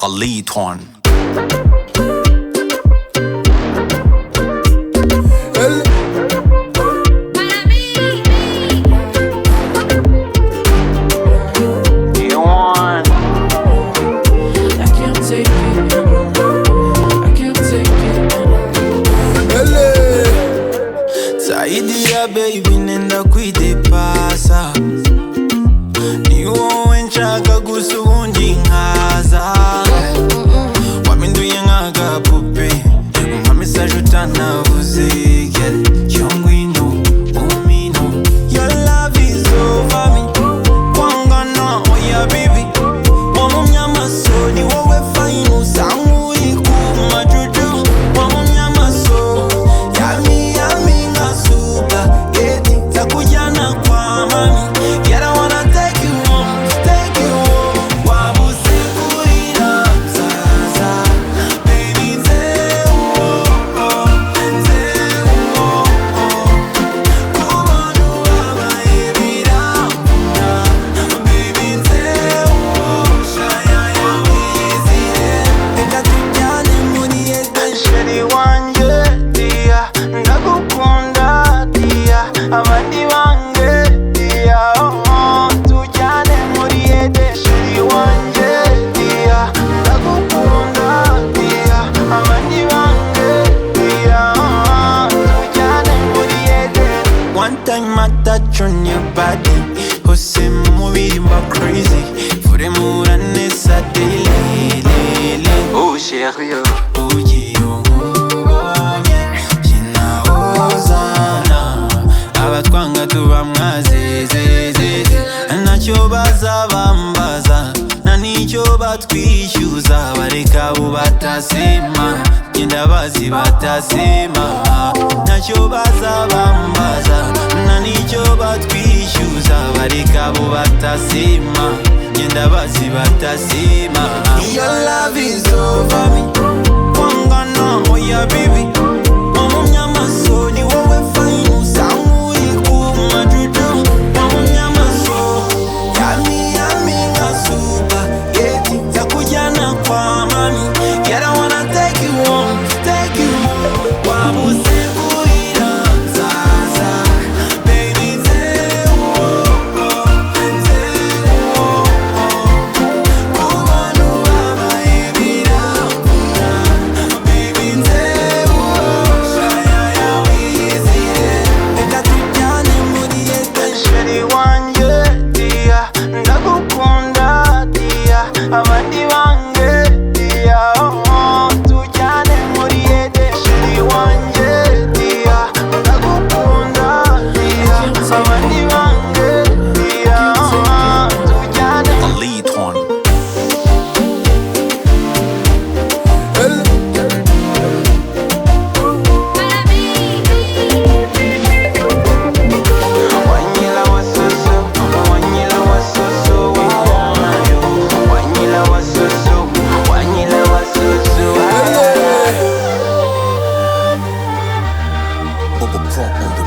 Elite one. Nsayidira baby nenda kwidepasa Niwowe nshaka gusa ubundi nkaza Waminduye nk'agapupe Umpa message utanavuze Cyongwino umino Your love is over me Kwangana oya baby Wamumye amaso ni wowe fine usa nk'uri kuma Jojo Wamumye amaso Yummy yummy nga super Takujyana kwa mami Yet I wanna take you home Wabuse kurira mzaza Baby nzewo Kubona ubabaye biramvuna Baby nzewo Shaya yawizire Reka tujyane muri Sheri wanje dia Ndagukunda dia Abandi bange dia Tujyane muri Sheri wanje dia Ndagukunda dia Abandi bange dia Tujyane muri One time I touch on your body Hussein mubiri mba crazy Fure muranesa daily Oh chérie ugiye nkubonye Kinahozana Abatwanga tuba mwazezeze Ntacyo bazabambaza Na nicyo batwishyuza Bareka bo batasema Genda bazi batasema Ntacyo bazabambaza Na nicyo batwishyuza Bareka bo batasema Genda bazi batasema Your love is over me Kwangana oya baby Wamumye amaso ni wowe fine usa nk'uri kuma Jojo Wamumye amaso Yummy yummy nga super Takujyana kwa mami Yet I wanna take you home Wabuse kurira mzaza Baby nzewo Kubona ubabaye biramvuna Baby nzewo Shaya yawizire Reka tujyane muri Sheri wanje dia Ndagukunda dia Abandi bange dia Tujyane muri Sheri wanje dia Ndagukunda dia Abandi bange dia Tujyane Elite one. Wanyila wasoso Wanyila wasoso Wayo Wanyila wasoso Wanyila wasoso Bubba Pro on the